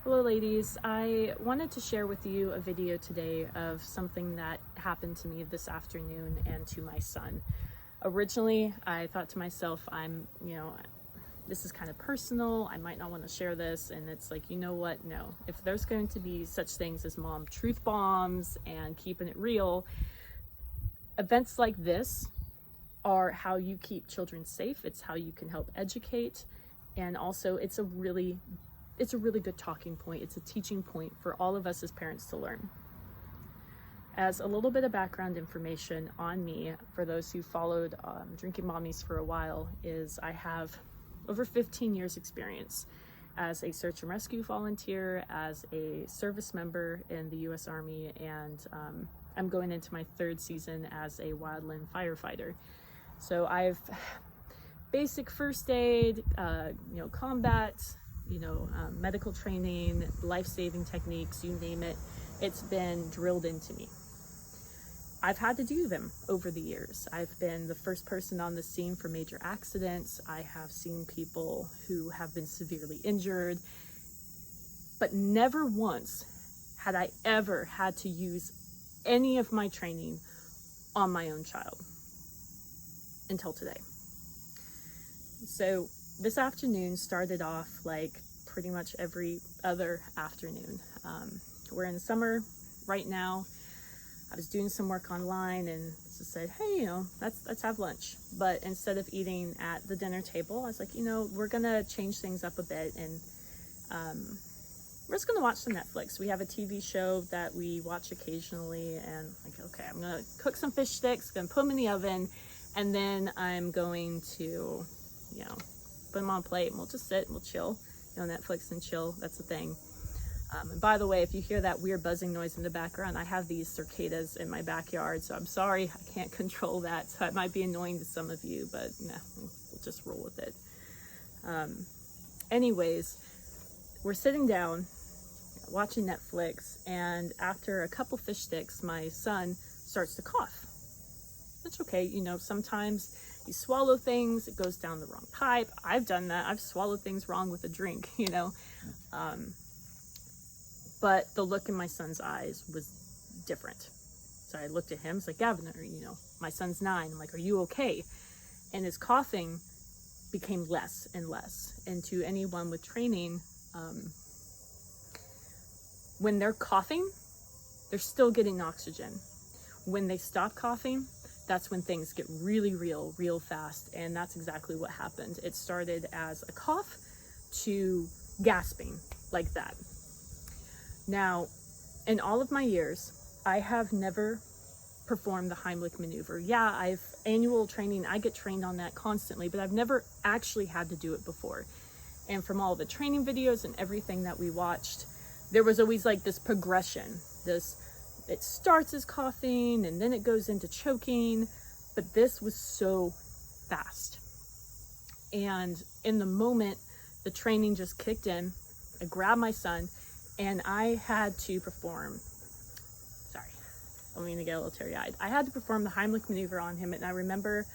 Hello ladies, I wanted to share with you a video today of something that happened to me this afternoon and to my son. Originally, I thought to myself, this is kind of personal, I might not want to share this, and it's like, you know what, no. If there's going to be such things as mom truth bombs and keeping it real, events like this are how you keep children safe, it's how you can help educate, and also it's a really good talking point. It's a teaching point for all of us as parents to learn. As a little bit of background information on me, for those who followed Drinking Mommies for a while, is I have over 15 years experience as a search and rescue volunteer, as a service member in the U.S. Army, and I'm going into my third season as a wildland firefighter. So I've basic first aid, combat, medical training, life-saving techniques, you name it, it's been drilled into me. I've had to do them over the years. I've been the first person on the scene for major accidents. I have seen people who have been severely injured, but never once had I ever had to use any of my training on my own child until today. So this afternoon started off like pretty much every other afternoon. We're in summer right now. I was doing some work online and just said, hey, let's have lunch. But instead of eating at the dinner table, I was like, we're gonna change things up a bit, and we're just gonna watch some Netflix. We have a TV show that we watch occasionally, and okay, I'm gonna cook some fish sticks, gonna put them in the oven, and then I'm going to, put them on a plate, and we'll just sit and we'll chill, Netflix and chill, that's the thing. And by the way, if you hear that weird buzzing noise in the background, I have these cicadas in my backyard, so I'm sorry, I can't control that, so it might be annoying to some of you, but no, we'll just roll with it. Anyways, we're sitting down, watching Netflix, and after a couple fish sticks, my son starts to cough. That's okay, sometimes you swallow things, it goes down the wrong pipe. I've done that. I've swallowed things wrong with a drink, But the look in my son's eyes was different. So I looked at him, it's like, Gavin, my son's 9. I'm like, are you okay? And his coughing became less and less. And to anyone with training, when they're coughing, they're still getting oxygen. When they stop coughing, that's when things get really real fast, and that's exactly what happened. It started as a cough to gasping, like that. Now, in all of my years, I have never performed the Heimlich maneuver. Yeah, I've annual training, I get trained on that constantly, but I've never actually had to do it before. And from all the training videos and everything that we watched, there was always like this progression, it starts as coughing and then it goes into choking, but this was so fast. And in the moment, the training just kicked in. I grabbed my son and I had to perform, I don't mean to get a little teary-eyed. I had to perform the Heimlich maneuver on him, and I remember,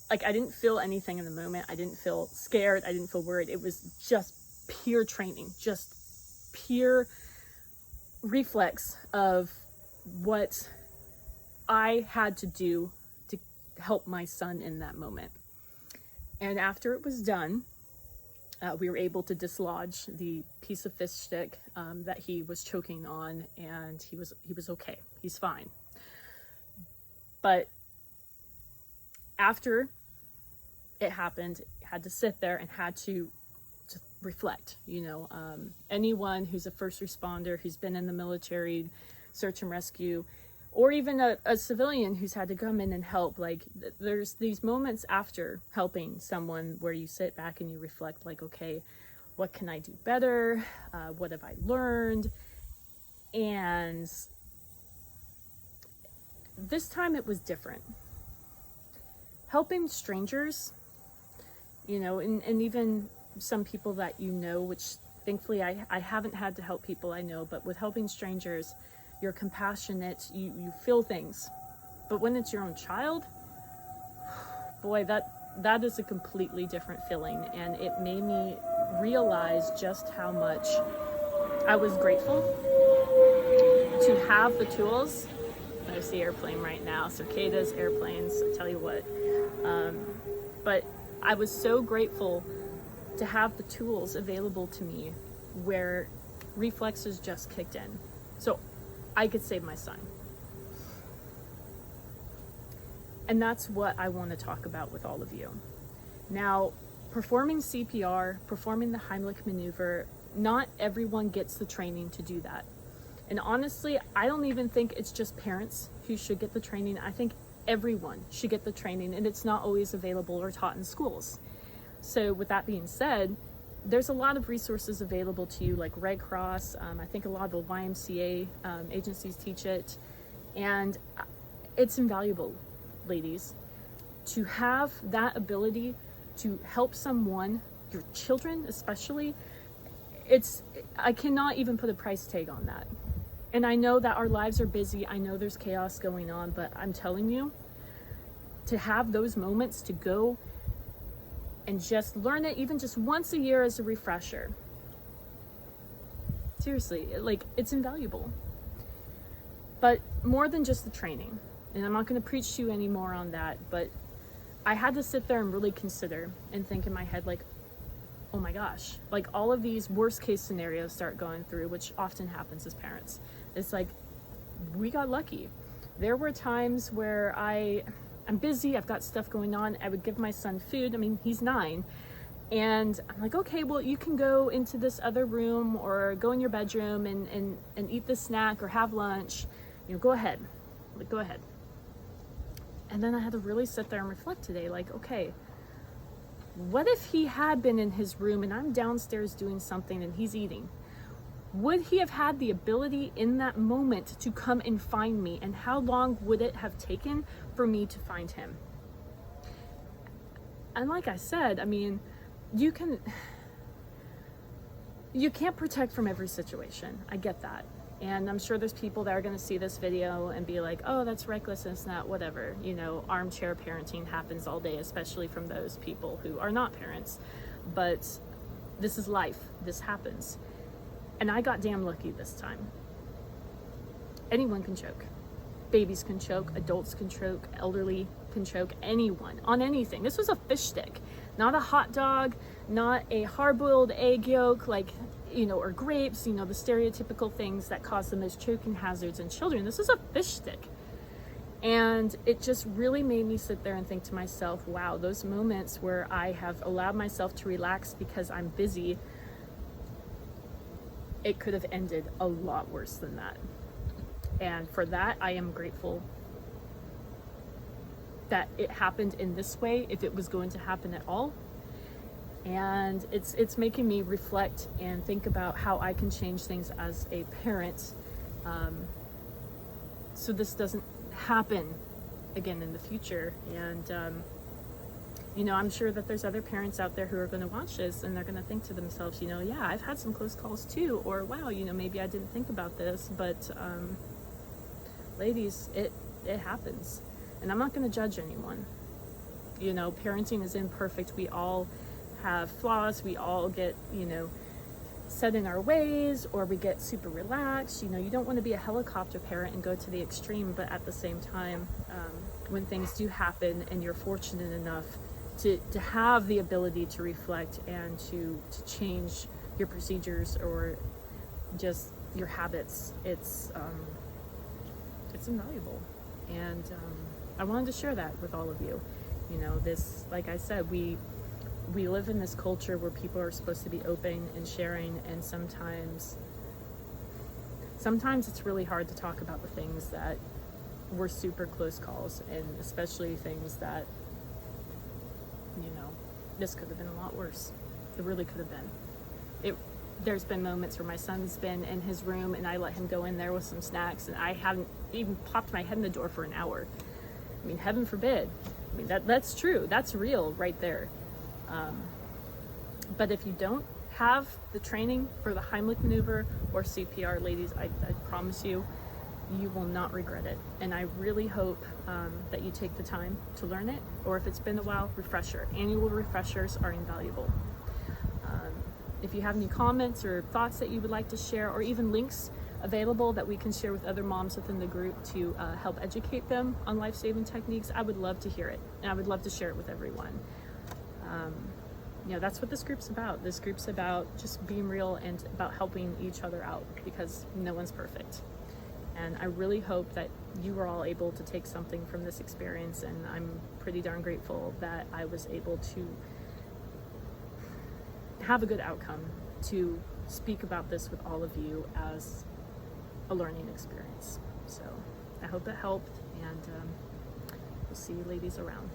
I didn't feel anything in the moment. I didn't feel scared. I didn't feel worried. It was just pure training, just pure reflex of what I had to do to help my son in that moment. And after it was done, we were able to dislodge the piece of fish stick that he was choking on, and he was okay. He's fine. But after it happened, had to sit there and had to reflect. Anyone who's a first responder, who's been in the military, search and rescue, or even a civilian who's had to come in and help, there's these moments after helping someone where you sit back and you reflect, okay, what can I do better? What have I learned? And this time it was different. Helping strangers, and even some people that which thankfully I haven't had to help people I know, but with helping strangers, you're compassionate, you feel things. But when it's your own child, boy, that is a completely different feeling, and it made me realize just how much I was grateful to have the tools. I see airplane right now, cicadas, airplanes, I tell you what. But I was so grateful to have the tools available to me where reflexes just kicked in, so I could save my son. And that's what I want to talk about with all of you. Now, performing CPR, performing the Heimlich maneuver, not everyone gets the training to do that. And honestly, I don't even think it's just parents who should get the training. I think everyone should get the training, and it's not always available or taught in schools. So with that being said, there's a lot of resources available to you, like Red Cross. I think a lot of the YMCA agencies teach it, and it's invaluable, ladies, to have that ability to help someone, your children especially. I cannot even put a price tag on that. And I know that our lives are busy. I know there's chaos going on, but I'm telling you, to have those moments to go and just learn it, even just once a year as a refresher. Seriously, it's invaluable. But more than just the training, and I'm not going to preach to you anymore on that, but I had to sit there and really consider and think in my head, oh my gosh, all of these worst case scenarios start going through, which often happens as parents. It's we got lucky. There were times where I'm busy, I've got stuff going on. I would give my son food. I mean, he's 9. And I'm okay, well, you can go into this other room or go in your bedroom and eat this snack or have lunch. Go ahead. Go ahead. And then I had to really sit there and reflect today, okay, what if he had been in his room and I'm downstairs doing something and he's eating? Would he have had the ability in that moment to come and find me? And how long would it have taken for me to find him? And like I said, I mean, you can't protect from every situation. I get that. And I'm sure there's people that are going to see this video and be like, oh, that's reckless and it's not, whatever. Armchair parenting happens all day, especially from those people who are not parents. But this is life. This happens. And I got damn lucky this time. Anyone can choke. Babies can choke, adults can choke, elderly can choke, anyone on anything. This was a fish stick, not a hot dog, not a hard-boiled egg yolk, or grapes, the stereotypical things that cause the most choking hazards in children. This is a fish stick. And it just really made me sit there and think to myself, wow, those moments where I have allowed myself to relax because I'm busy, it could have ended a lot worse than that. And for that, I am grateful that it happened in this way, if it was going to happen at all. And it's making me reflect and think about how I can change things as a parent, so this doesn't happen again in the future. And I'm sure that there's other parents out there who are going to watch this and they're going to think to themselves, yeah, I've had some close calls too, or wow, maybe I didn't think about this, but ladies, it happens. And I'm not going to judge anyone. Parenting is imperfect. We all have flaws. We all get, set in our ways, or we get super relaxed. You don't want to be a helicopter parent and go to the extreme, but at the same time, when things do happen and you're fortunate enough to have the ability to reflect and to change your procedures or just your habits, it's invaluable. And I wanted to share that with all of you. This, like I said, we live in this culture where people are supposed to be open and sharing, and sometimes it's really hard to talk about the things that were super close calls, and especially things that, this could have been a lot worse. It really could have been. There's been moments where my son's been in his room and I let him go in there with some snacks, and I haven't even popped my head in the door for an hour. I mean, heaven forbid. I mean, that's true. That's real right there. But if you don't have the training for the Heimlich maneuver or CPR, ladies, I promise you, you will not regret it. And I really hope that you take the time to learn it, or if it's been a while, refresher. Annual refreshers are invaluable. If you have any comments or thoughts that you would like to share, or even links available that we can share with other moms within the group to help educate them on life-saving techniques, I would love to hear it, and I would love to share it with everyone. That's what this group's about. This group's about just being real and about helping each other out, because no one's perfect. And I really hope that you are all able to take something from this experience, and I'm pretty darn grateful that I was able to have a good outcome, to speak about this with all of you as a learning experience. So I hope that helped, and we'll see you ladies around.